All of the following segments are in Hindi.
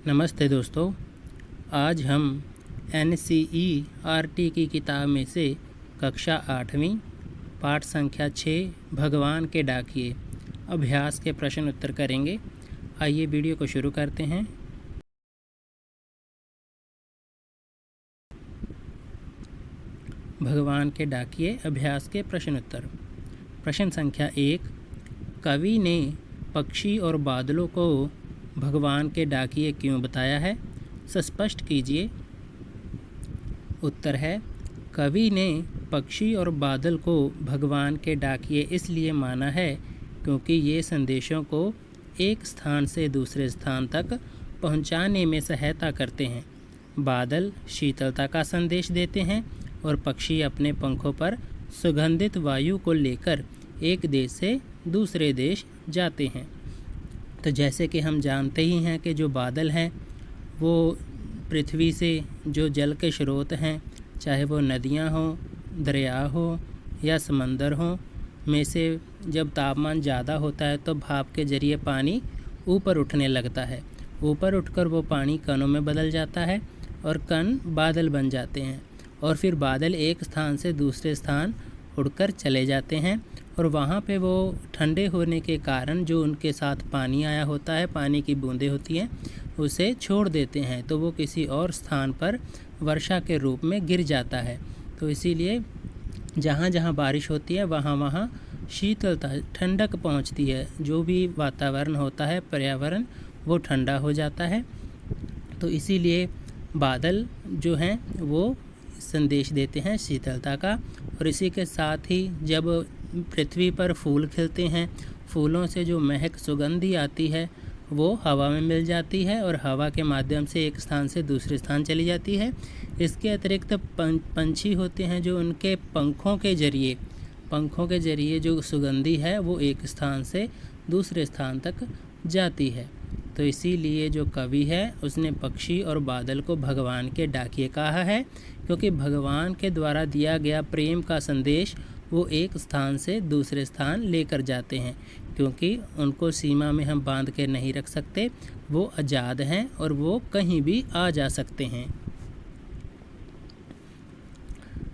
नमस्ते दोस्तों। आज हम NCERT की किताब में से कक्षा 8वीं पाठ संख्या 6 भगवान के डाकिए अभ्यास के प्रश्न उत्तर करेंगे। आइए वीडियो को शुरू करते हैं। भगवान के डाकिए अभ्यास के प्रश्न उत्तर। प्रश्न संख्या 1, कवि ने पक्षी और बादलों को भगवान के डाकिए क्यों बताया है? स्पष्ट कीजिए। उत्तर है, कवि ने पक्षी और बादल को भगवान के डाकिए इसलिए माना है क्योंकि ये संदेशों को एक स्थान से दूसरे स्थान तक पहुंचाने में सहायता करते हैं। बादल शीतलता का संदेश देते हैं और पक्षी अपने पंखों पर सुगंधित वायु को लेकर एक देश से दूसरे देश जाते हैं। तो जैसे कि हम जानते ही हैं कि जो बादल हैं वो पृथ्वी से जो जल के स्रोत हैं, चाहे वो नदियां हों, दरिया हो या समंदर हों, में से जब तापमान ज़्यादा होता है तो भाप के ज़रिए पानी ऊपर उठने लगता है। ऊपर उठकर वो पानी कणों में बदल जाता है और कण बादल बन जाते हैं और फिर बादल एक स्थान से दूसरे स्थान उड़कर चले जाते हैं और वहाँ पे वो ठंडे होने के कारण जो उनके साथ पानी आया होता है, पानी की बूंदें होती हैं, उसे छोड़ देते हैं तो वो किसी और स्थान पर वर्षा के रूप में गिर जाता है। तो इसीलिए जहाँ जहाँ बारिश होती है वहाँ वहाँ शीतलता ठंडक पहुँचती है। जो भी वातावरण होता है, पर्यावरण, वो ठंडा हो जाता है। तो इसीलिए बादल जो हैं वो संदेश देते हैं शीतलता का। और इसी के साथ ही जब पृथ्वी पर फूल खिलते हैं, फूलों से जो महक सुगंधी आती है वो हवा में मिल जाती है और हवा के माध्यम से एक स्थान से दूसरे स्थान चली जाती है। इसके अतिरिक्त पंछी होते हैं जो उनके पंखों के ज़रिए जो सुगंधी है वो एक स्थान से दूसरे स्थान तक जाती है। तो इसीलिए जो कवि है उसने पक्षी और बादल को भगवान के डाकिए कहा है क्योंकि भगवान के द्वारा दिया गया प्रेम का संदेश वो एक स्थान से दूसरे स्थान लेकर जाते हैं, क्योंकि उनको सीमा में हम बांध के नहीं रख सकते। वो आज़ाद हैं और वो कहीं भी आ जा सकते हैं।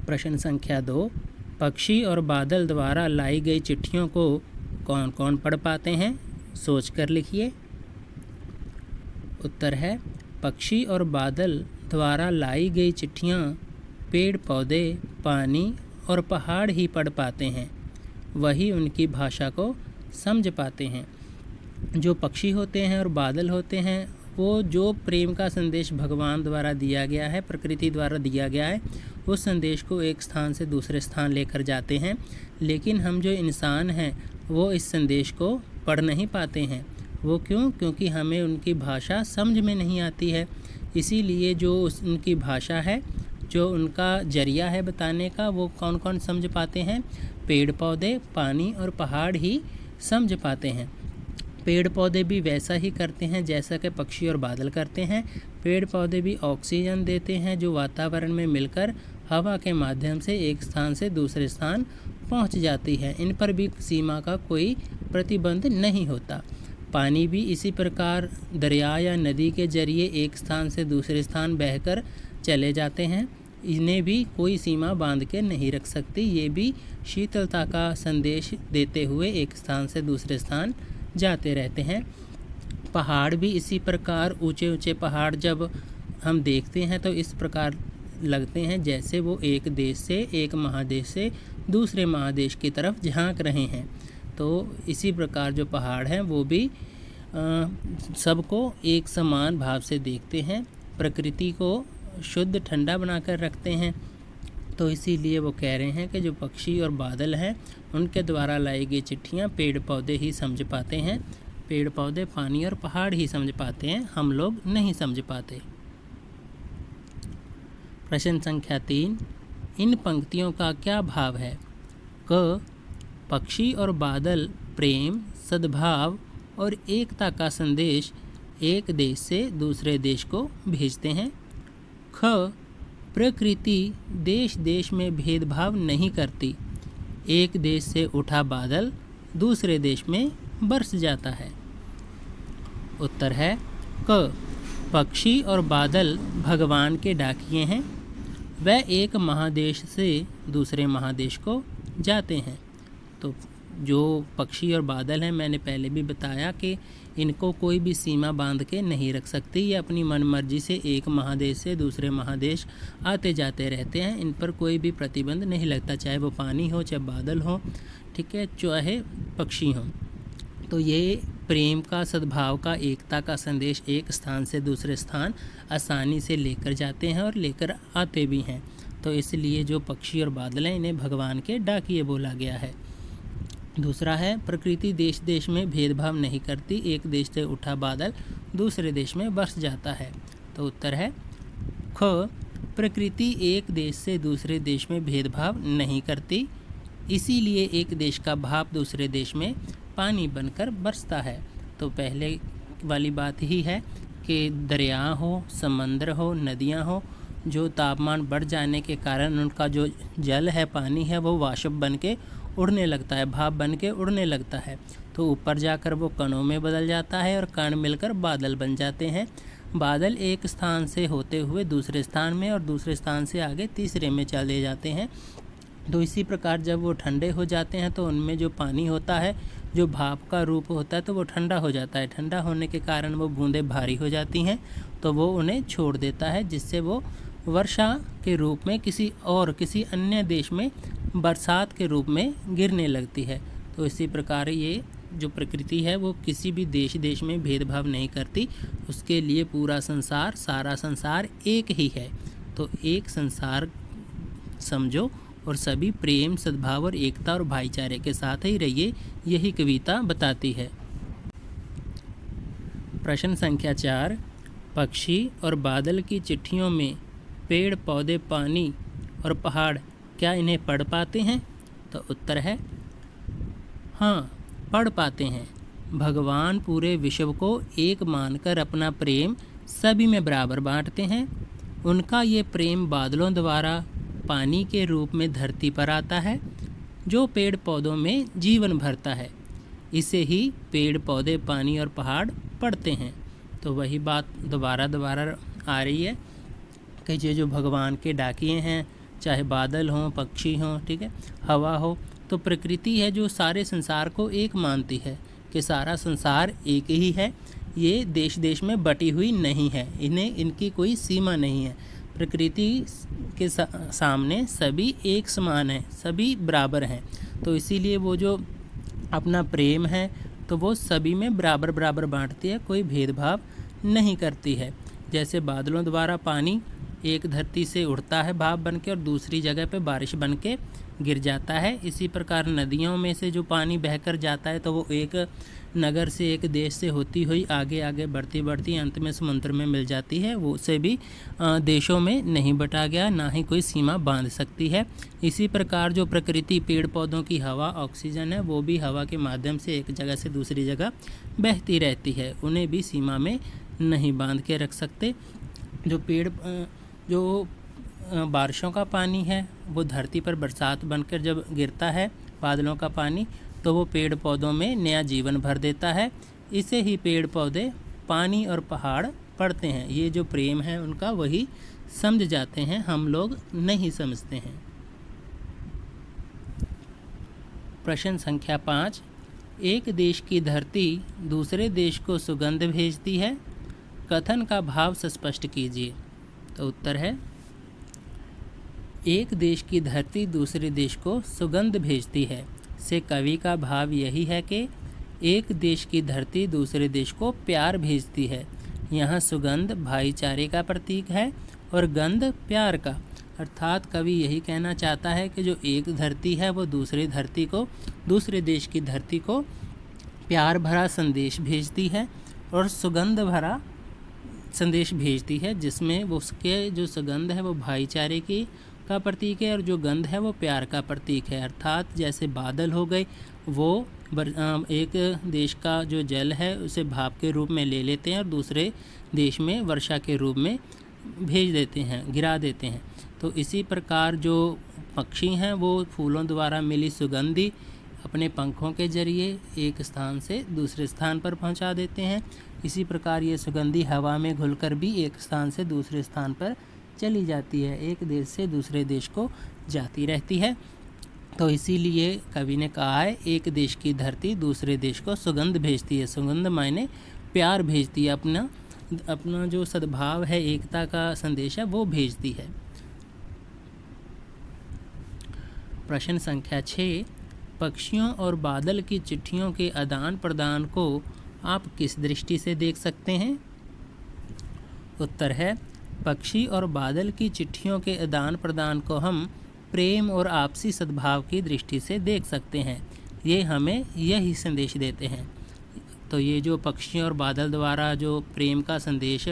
प्रश्न संख्या 2, पक्षी और बादल द्वारा लाई गई चिट्ठियों को कौन कौन पढ़ पाते हैं? सोच कर लिखिए। उत्तर है, पक्षी और बादल द्वारा लाई गई चिट्ठियाँ पेड़ पौधे, पानी और पहाड़ ही पढ़ पाते हैं। वही उनकी भाषा को समझ पाते हैं। जो पक्षी होते हैं और बादल होते हैं वो जो प्रेम का संदेश भगवान द्वारा दिया गया है, प्रकृति द्वारा दिया गया है, उस संदेश को एक स्थान से दूसरे स्थान लेकर जाते हैं। लेकिन हम जो इंसान हैं वो इस संदेश को पढ़ नहीं पाते हैं। वो क्यों? क्योंकि हमें उनकी भाषा समझ में नहीं आती है। इसीलिए जो उनकी भाषा है, जो उनका जरिया है बताने का, वो कौन कौन समझ पाते हैं? पेड़ पौधे, पानी और पहाड़ ही समझ पाते हैं। पेड़ पौधे भी वैसा ही करते हैं जैसा कि पक्षी और बादल करते हैं। पेड़ पौधे भी ऑक्सीजन देते हैं जो वातावरण में मिलकर हवा के माध्यम से एक स्थान से दूसरे स्थान पहुंच जाती है। इन पर भी सीमा का कोई प्रतिबंध नहीं होता। पानी भी इसी प्रकार दरिया या नदी के जरिए एक स्थान से दूसरे स्थान बहकर चले जाते हैं। इन्हें भी कोई सीमा बांध के नहीं रख सकती। ये भी शीतलता का संदेश देते हुए एक स्थान से दूसरे स्थान जाते रहते हैं। पहाड़ भी इसी प्रकार, ऊंचे ऊंचे पहाड़ जब हम देखते हैं तो इस प्रकार लगते हैं जैसे वो एक देश से, एक महादेश से दूसरे महादेश की तरफ झांक रहे हैं। तो इसी प्रकार जो पहाड़ हैं वो भी सबको एक समान भाव से देखते हैं, प्रकृति को शुद्ध ठंडा बनाकर रखते हैं। तो इसीलिए वो कह रहे हैं कि जो पक्षी और बादल हैं उनके द्वारा लाई गई चिट्ठियाँ पेड़ पौधे ही समझ पाते हैं। पेड़ पौधे, पानी और पहाड़ ही समझ पाते हैं, हम लोग नहीं समझ पाते। प्रश्न संख्या 3, इन पंक्तियों का क्या भाव है? क, पक्षी और बादल प्रेम, सद्भाव और एकता का संदेश एक देश से दूसरे देश को भेजते हैं। ख, प्रकृति देश देश में भेदभाव नहीं करती। एक देश से उठा बादल दूसरे देश में बरस जाता है। उत्तर है क, पक्षी और बादल भगवान के डाकिये हैं। वह एक महादेश से दूसरे महादेश को जाते हैं। तो जो पक्षी और बादल हैं, मैंने पहले भी बताया कि इनको कोई भी सीमा बांध के नहीं रख सकती। ये अपनी मनमर्जी से एक महादेश से दूसरे महादेश आते जाते रहते हैं। इन पर कोई भी प्रतिबंध नहीं लगता, चाहे वो पानी हो, चाहे बादल हो, ठीक है, चाहे पक्षी हों। तो ये प्रेम का, सद्भाव का, एकता का संदेश एक स्थान से दूसरे स्थान आसानी से लेकर जाते हैं और लेकर आते भी हैं। तो इसलिए जो पक्षी और बादल हैं, इन्हें भगवान के डाकिये बोला गया है। दूसरा है, प्रकृति देश देश में भेदभाव नहीं करती। एक देश से उठा बादल दूसरे देश में बरस जाता है। तो उत्तर है ख, प्रकृति एक देश से दूसरे देश में भेदभाव नहीं करती, इसीलिए एक देश का भाप दूसरे देश में पानी बनकर बरसता है। तो पहले वाली बात ही है कि दरिया हो, समंदर हो, नदियाँ हो, जो तापमान बढ़ जाने के कारण उनका जो जल है, पानी है, वो वाष्प बन के उड़ने लगता है, भाप बन के उड़ने लगता है। तो ऊपर जाकर वो कणों में बदल जाता है और कण मिलकर बादल बन जाते हैं। बादल एक स्थान से होते हुए दूसरे स्थान में और दूसरे स्थान से आगे तीसरे में चले जाते हैं। तो इसी प्रकार जब वो ठंडे हो जाते हैं तो उनमें जो पानी होता है, जो भाप का रूप होता है, तो वो ठंडा हो जाता है। ठंडा होने के कारण वो बूंदें भारी हो जाती हैं, तो वो उन्हें छोड़ देता है, जिससे वो वर्षा के रूप में किसी अन्य देश में बरसात के रूप में गिरने लगती है। तो इसी प्रकार ये जो प्रकृति है वो किसी भी देश में भेदभाव नहीं करती। उसके लिए पूरा संसार, सारा संसार एक ही है। तो एक संसार समझो और सभी प्रेम, सद्भाव और एकता और भाईचारे के साथ ही रहिए, यही कविता बताती है। प्रश्न संख्या 4, पक्षी और बादल की चिट्ठियों में पेड़, पौधे, पानी और पहाड़, क्या इन्हें पढ़ पाते हैं? तो उत्तर है हाँ, पढ़ पाते हैं। भगवान पूरे विश्व को एक मानकर अपना प्रेम सभी में बराबर बांटते हैं। उनका ये प्रेम बादलों द्वारा पानी के रूप में धरती पर आता है, जो पेड़ पौधों में जीवन भरता है। इसे ही पेड़, पौधे, पानी और पहाड़ पढ़ते हैं। तो वही बात दोबारा आ रही है कि ये जो भगवान के डाकिये हैं, चाहे बादल हों, पक्षी हों, ठीक है, हवा हो, तो प्रकृति है जो सारे संसार को एक मानती है कि सारा संसार एक ही है। ये देश देश में बटी हुई नहीं है, इनकी कोई सीमा नहीं है। प्रकृति के सामने सभी एक समान हैं, सभी बराबर हैं। तो इसीलिए वो जो अपना प्रेम है तो वो सभी में बराबर बराबर बांटती है, कोई भेदभाव नहीं करती है। जैसे बादलों द्वारा पानी एक धरती से उड़ता है भाप बन के और दूसरी जगह पे बारिश बन के गिर जाता है, इसी प्रकार नदियों में से जो पानी बहकर जाता है तो वो एक नगर से, एक देश से होती हुई आगे आगे बढ़ती अंत में समुद्र में मिल जाती है। वो उसे भी देशों में नहीं बटा गया, ना ही कोई सीमा बांध सकती है। इसी प्रकार जो प्रकृति, पेड़ पौधों की हवा, ऑक्सीजन है, वो भी हवा के माध्यम से एक जगह से दूसरी जगह बहती रहती है, उन्हें भी सीमा में नहीं बांध के रख सकते। जो बारिशों का पानी है वो धरती पर बरसात बनकर जब गिरता है, बादलों का पानी, तो वो पेड़ पौधों में नया जीवन भर देता है। इसे ही पेड़ पौधे, पानी और पहाड़ पढ़ते हैं। ये जो प्रेम है उनका वही समझ जाते हैं, हम लोग नहीं समझते हैं। प्रश्न संख्या 5, एक देश की धरती दूसरे देश को सुगंध भेजती है, कथन का भाव स्पष्ट कीजिए। तो उत्तर है एक देश की धरती दूसरे देश को सुगंध भेजती है से कवि का भाव यही है कि एक देश की धरती दूसरे देश को प्यार भेजती है। यहाँ सुगंध भाईचारे का प्रतीक है और गंध प्यार का, अर्थात कवि यही कहना चाहता है कि जो एक धरती है वो दूसरे देश की धरती को प्यार भरा संदेश भेजती है और सुगंध भरा संदेश भेजती है, जिसमें उसके जो सुगंध है वो भाईचारे की का प्रतीक है और जो गंध है वो प्यार का प्रतीक है। अर्थात जैसे बादल हो गए, वो एक देश का जो जल है उसे भाप के रूप में ले लेते हैं और दूसरे देश में वर्षा के रूप में भेज देते हैं, गिरा देते हैं। तो इसी प्रकार जो पक्षी हैं वो फूलों द्वारा मिली सुगंधी अपने पंखों के जरिए एक स्थान से दूसरे स्थान पर पहुंचा देते हैं। इसी प्रकार ये सुगंधी हवा में घुलकर भी एक स्थान से दूसरे स्थान पर चली जाती है, एक देश से दूसरे देश को जाती रहती है। तो इसीलिए कवि ने कहा है, एक देश की धरती दूसरे देश को सुगंध भेजती है। सुगंध मायने प्यार भेजती है, अपना जो सद्भाव है, एकता का संदेश है, वो भेजती है। प्रश्न संख्या 6, पक्षियों और बादल की चिट्ठियों के आदान प्रदान को आप किस दृष्टि से देख सकते हैं? उत्तर है, पक्षी और बादल की चिट्ठियों के आदान प्रदान को हम प्रेम और आपसी सद्भाव की दृष्टि से देख सकते हैं। ये हमें यही संदेश देते हैं। तो ये जो पक्षियों और बादल द्वारा जो प्रेम का संदेश,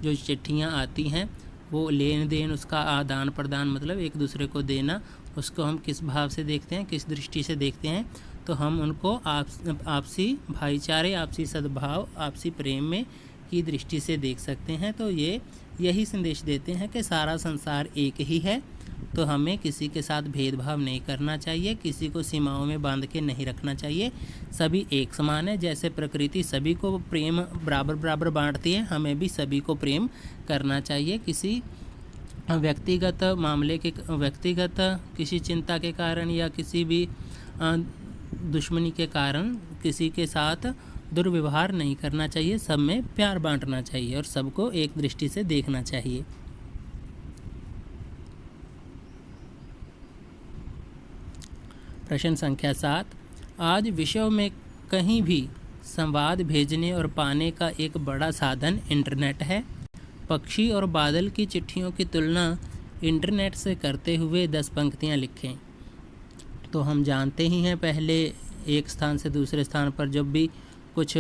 जो चिट्ठियाँ आती हैं, वो लेन देन, उसका आदान प्रदान मतलब एक दूसरे को देना, उसको हम किस भाव से देखते हैं, किस दृष्टि से देखते हैं? तो हम उनको आपसी भाईचारे, आपसी सद्भाव, आपसी प्रेम में की दृष्टि से देख सकते हैं। तो ये यही संदेश देते हैं कि सारा संसार एक ही है, तो हमें किसी के साथ भेदभाव नहीं करना चाहिए, किसी को सीमाओं में बांध के नहीं रखना चाहिए। सभी एक समान है। जैसे प्रकृति सभी को प्रेम बराबर बराबर बांटती है, हमें भी सभी को प्रेम करना चाहिए। किसी व्यक्तिगत मामले के, व्यक्तिगत किसी चिंता के कारण या किसी भी दुश्मनी के कारण किसी के साथ दुर्व्यवहार नहीं करना चाहिए। सब में प्यार बांटना चाहिए और सबको एक दृष्टि से देखना चाहिए। प्रश्न संख्या 7, आज विश्व में कहीं भी संवाद भेजने और पाने का एक बड़ा साधन इंटरनेट है। पक्षी और बादल की चिट्ठियों की तुलना इंटरनेट से करते हुए 10 पंक्तियाँ लिखें। तो हम जानते ही हैं, पहले एक स्थान से दूसरे स्थान पर जब भी कुछ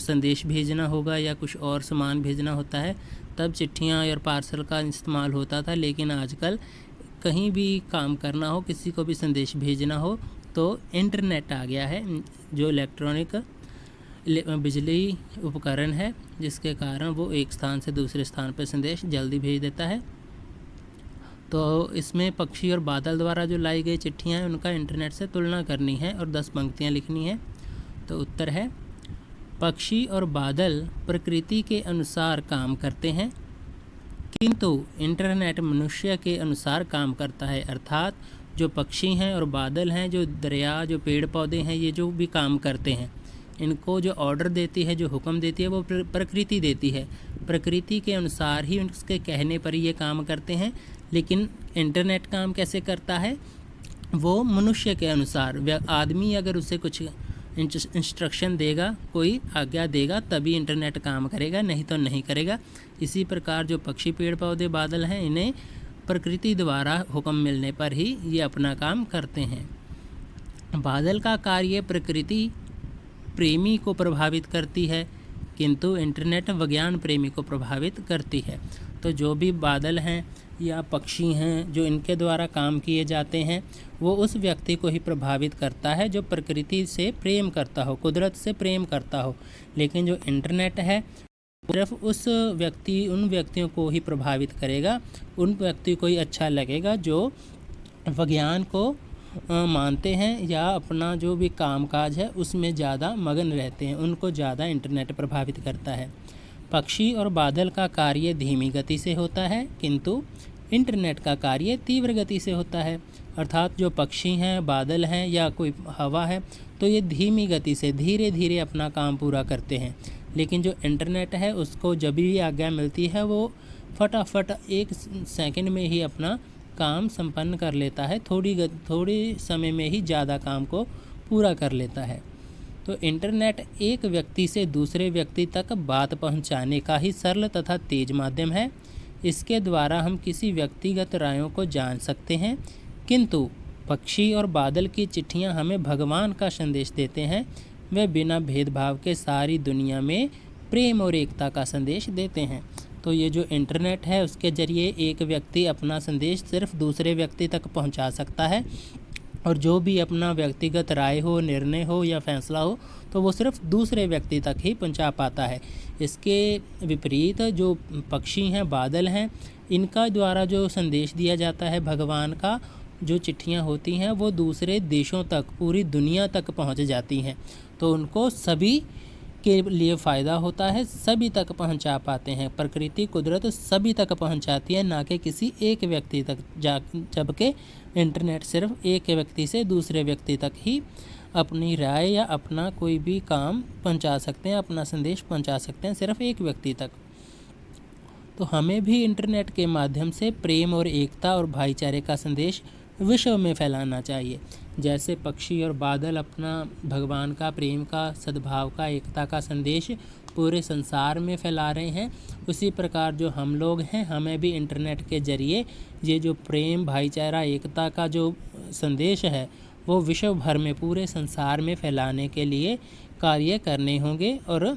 संदेश भेजना होगा या कुछ और सामान भेजना होता है, तब चिट्ठियाँ और पार्सल का इस्तेमाल होता था। लेकिन आजकल कहीं भी काम करना हो, किसी को भी संदेश भेजना हो, तो इंटरनेट आ गया है, जो इलेक्ट्रॉनिक बिजली उपकरण है, जिसके कारण वो एक स्थान से दूसरे स्थान पर संदेश जल्दी भेज देता है। तो इसमें पक्षी और बादल द्वारा जो लाई गई चिट्ठियाँ हैं, उनका इंटरनेट से तुलना करनी है और 10 पंक्तियाँ लिखनी है। तो उत्तर है, पक्षी और बादल प्रकृति के अनुसार काम करते हैं, किंतु इंटरनेट मनुष्य के अनुसार काम करता है। अर्थात जो पक्षी हैं और बादल हैं, जो दरिया, जो पेड़ पौधे हैं, ये जो भी काम करते हैं, इनको जो ऑर्डर देती है, जो हुक्म देती है, वो प्रकृति देती है। प्रकृति के अनुसार ही उसके कहने पर ये काम करते हैं। लेकिन इंटरनेट काम कैसे करता है? वो मनुष्य के अनुसार। आदमी अगर उसे कुछ इंस्ट्रक्शन देगा, कोई आज्ञा देगा, तभी इंटरनेट काम करेगा, नहीं तो नहीं करेगा। इसी प्रकार जो पक्षी, पेड़ पौधे, बादल हैं, इन्हें प्रकृति द्वारा हुक्म मिलने पर ही ये अपना काम करते हैं। बादल का कार्य प्रकृति प्रेमी को प्रभावित करती है, किंतु इंटरनेट विज्ञान प्रेमी को प्रभावित करती है। तो जो भी बादल हैं या पक्षी हैं, जो इनके द्वारा काम किए जाते हैं, वो उस व्यक्ति को ही प्रभावित करता है जो प्रकृति से प्रेम करता हो, कुदरत से प्रेम करता हो। लेकिन जो इंटरनेट है, सिर्फ उन व्यक्तियों को ही प्रभावित करेगा, उन व्यक्ति को ही अच्छा लगेगा जो विज्ञान को मानते हैं या अपना जो भी कामकाज है उसमें ज़्यादा मगन रहते हैं, उनको ज़्यादा इंटरनेट प्रभावित करता है। पक्षी और बादल का कार्य धीमी गति से होता है, किंतु इंटरनेट का कार्य तीव्र गति से होता है। अर्थात जो पक्षी हैं, बादल हैं या कोई हवा है, तो ये धीमी गति से धीरे धीरे अपना काम पूरा करते हैं। लेकिन जो इंटरनेट है, उसको जब भी आज्ञा मिलती है, वो फटाफट 1 सेकंड में ही अपना काम संपन्न कर लेता है, थोड़ी समय में ही ज़्यादा काम को पूरा कर लेता है। तो इंटरनेट एक व्यक्ति से दूसरे व्यक्ति तक बात पहुंचाने का ही सरल तथा तेज माध्यम है। इसके द्वारा हम किसी व्यक्तिगत रायों को जान सकते हैं, किंतु पक्षी और बादल की चिट्ठियां हमें भगवान का संदेश देते हैं। वे बिना भेदभाव के सारी दुनिया में प्रेम और एकता का संदेश देते हैं। तो ये जो इंटरनेट है, उसके ज़रिए एक व्यक्ति अपना संदेश सिर्फ दूसरे व्यक्ति तक पहुंचा सकता है, और जो भी अपना व्यक्तिगत राय हो, निर्णय हो या फैसला हो, तो वो सिर्फ दूसरे व्यक्ति तक ही पहुंचा पाता है। इसके विपरीत जो पक्षी हैं, बादल हैं, इनका द्वारा जो संदेश दिया जाता है भगवान का, जो चिट्ठियाँ होती हैं वो दूसरे देशों तक, पूरी दुनिया तक पहुंच जाती हैं, तो उनको सभी के लिए फ़ायदा होता है, सभी तक पहुंचा पाते हैं। प्रकृति, कुदरत सभी तक पहुंचाती है, ना कि किसी एक व्यक्ति तक, जबकि इंटरनेट सिर्फ एक व्यक्ति से दूसरे व्यक्ति तक ही अपनी राय या अपना कोई भी काम पहुंचा सकते हैं, अपना संदेश पहुंचा सकते हैं, सिर्फ एक व्यक्ति तक। तो हमें भी इंटरनेट के माध्यम से प्रेम और एकता और भाईचारे का संदेश विश्व में फैलाना चाहिए। जैसे पक्षी और बादल अपना भगवान का, प्रेम का, सद्भाव का, एकता का संदेश पूरे संसार में फैला रहे हैं, उसी प्रकार जो हम लोग हैं, हमें भी इंटरनेट के ज़रिए ये जो प्रेम, भाईचारा, एकता का जो संदेश है वो विश्व भर में, पूरे संसार में फैलाने के लिए कार्य करने होंगे और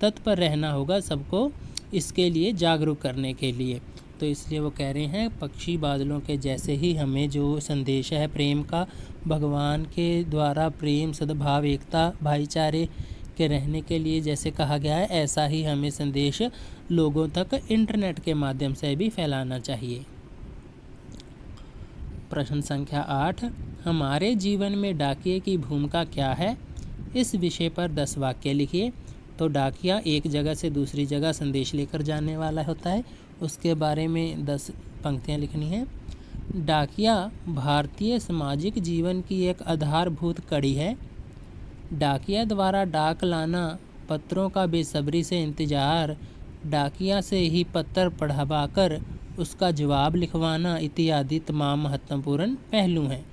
तत्पर रहना होगा सबको इसके लिए जागरूक करने के लिए। तो इसलिए वो कह रहे हैं पक्षी बादलों के जैसे ही हमें जो संदेश है प्रेम का, भगवान के द्वारा प्रेम, सद्भाव, एकता, भाईचारे के रहने के लिए जैसे कहा गया है, ऐसा ही हमें संदेश लोगों तक इंटरनेट के माध्यम से भी फैलाना चाहिए। प्रश्न संख्या 8, हमारे जीवन में डाकिये की भूमिका क्या है? इस विषय पर 10 वाक्य लिखिए। तो डाकिया एक जगह से दूसरी जगह संदेश लेकर जाने वाला होता है, उसके बारे में 10 पंक्तियाँ लिखनी हैं। डाकिया भारतीय सामाजिक जीवन की एक आधारभूत कड़ी है। डाकिया द्वारा डाक लाना, पत्रों का बेसब्री से इंतज़ार, डाकिया से ही पत्र पढ़वाकर उसका जवाब लिखवाना इत्यादि तमाम महत्वपूर्ण पहलू हैं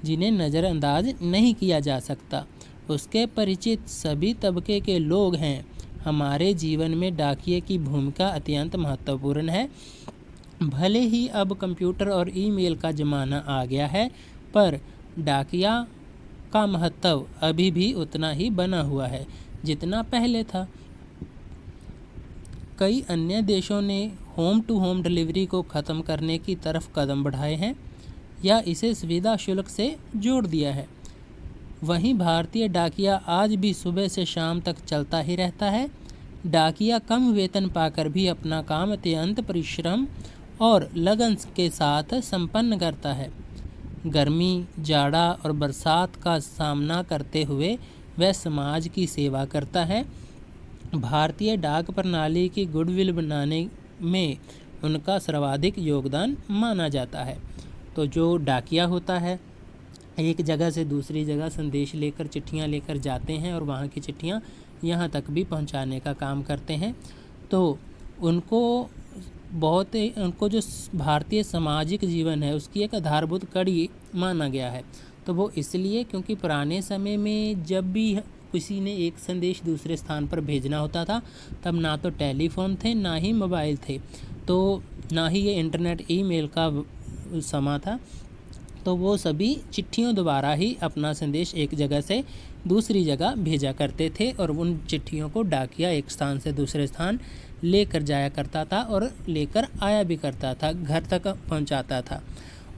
जिन्हें नज़रअंदाज नहीं किया जा सकता। उसके परिचित सभी तबके के लोग हैं। हमारे जीवन में डाकिये की भूमिका अत्यंत महत्वपूर्ण है। भले ही अब कंप्यूटर और ईमेल का ज़माना आ गया है, पर डाकिया का महत्व अभी भी उतना ही बना हुआ है जितना पहले था। कई अन्य देशों ने होम टू होम डिलीवरी को ख़त्म करने की तरफ कदम बढ़ाए हैं या इसे सुविधा शुल्क से जोड़ दिया है। वहीं भारतीय डाकिया आज भी सुबह से शाम तक चलता ही रहता है। डाकिया कम वेतन पाकर भी अपना काम अत्यंत परिश्रम और लगन के साथ संपन्न करता है। गर्मी, जाड़ा और बरसात का सामना करते हुए वह समाज की सेवा करता है। भारतीय डाक प्रणाली की गुडविल बनाने में उनका सर्वाधिक योगदान माना जाता है। तो जो डाकिया होता है, एक जगह से दूसरी जगह संदेश लेकर, चिट्ठियाँ लेकर जाते हैं और वहाँ की चिट्ठियाँ यहाँ तक भी पहुँचाने का काम करते हैं। तो उनको जो भारतीय सामाजिक जीवन है उसकी एक आधारभूत कड़ी माना गया है। तो वो इसलिए क्योंकि पुराने समय में जब भी किसी ने एक संदेश दूसरे स्थान पर भेजना होता था, तब ना तो टेलीफोन थे, ना ही मोबाइल थे, तो ना ही ये इंटरनेट, ईमेल का समा था। तो वो सभी चिट्ठियों द्वारा ही अपना संदेश एक जगह से दूसरी जगह भेजा करते थे और उन चिट्ठियों को डाकिया एक स्थान से दूसरे स्थान लेकर जाया करता था और लेकर आया भी करता था, घर तक पहुंचाता था।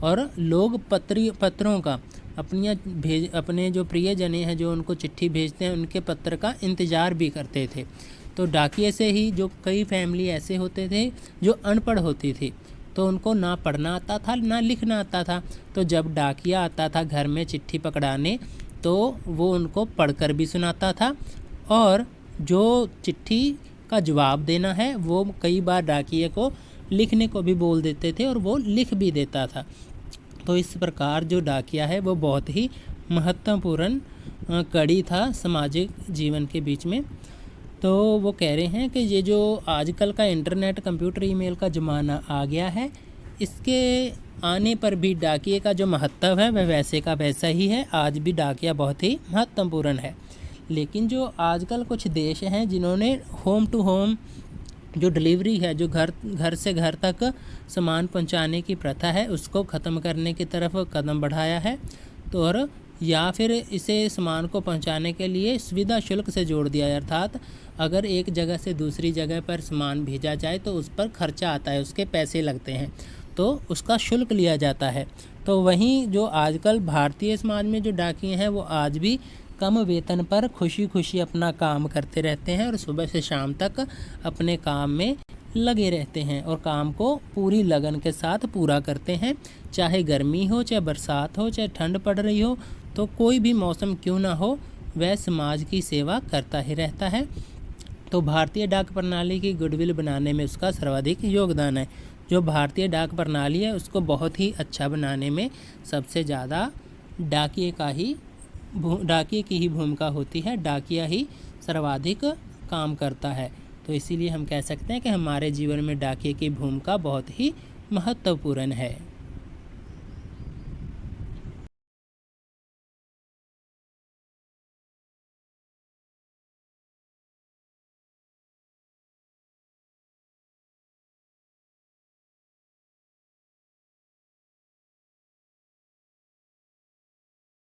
और लोग पत्रों का अपने जो प्रियजन हैं, जो उनको चिट्ठी भेजते हैं, उनके पत्र का इंतज़ार भी करते थे। तो डाकिये से ही जो कई फैमिली ऐसे होते थे जो अनपढ़ होती थी, तो उनको ना पढ़ना आता था ना लिखना आता था। तो जब डाकिया आता था घर में चिट्ठी पकड़ाने, तो वो उनको पढ़कर भी सुनाता था और जो चिट्ठी का जवाब देना है वो कई बार डाकिये को लिखने को भी बोल देते थे और वो लिख भी देता था। तो इस प्रकार जो डाकिया है वो बहुत ही महत्वपूर्ण कड़ी था सामाजिक जीवन के बीच में। तो वो कह रहे हैं कि ये जो आजकल का इंटरनेट, कंप्यूटर, ईमेल का ज़माना आ गया है, इसके आने पर भी डाकिये का जो महत्व है वह वैसे का वैसा ही है। आज भी डाकिया बहुत ही महत्वपूर्ण है। लेकिन जो आजकल कुछ देश हैं जिन्होंने होम टू होम जो डिलीवरी है, जो घर से घर तक सामान पहुंचाने की प्रथा है, उसको ख़त्म करने की तरफ कदम बढ़ाया है। तो और या फिर इसे सामान को पहुंचाने के लिए सुविधा शुल्क से जोड़ दिया है, अर्थात अगर एक जगह से दूसरी जगह पर सामान भेजा जाए तो उस पर खर्चा आता है, उसके पैसे लगते हैं, तो उसका शुल्क लिया जाता है। तो वहीं जो आजकल भारतीय समाज में जो डाकिये हैं वो आज भी कम वेतन पर खुशी खुशी अपना काम करते रहते हैं और सुबह से शाम तक अपने काम में लगे रहते हैं और काम को पूरी लगन के साथ पूरा करते हैं। चाहे गर्मी हो, चाहे बरसात हो, चाहे ठंड पड़ रही हो, तो कोई भी मौसम क्यों ना हो, वह समाज की सेवा करता ही रहता है। तो भारतीय डाक प्रणाली की गुडविल बनाने में उसका सर्वाधिक योगदान है। जो भारतीय डाक प्रणाली है उसको बहुत ही अच्छा बनाने में सबसे ज़्यादा डाकिये की ही भूमिका होती है। डाकिया ही सर्वाधिक काम करता है। तो इसीलिए हम कह सकते हैं कि हमारे जीवन में डाकिये की भूमिका बहुत ही महत्वपूर्ण है।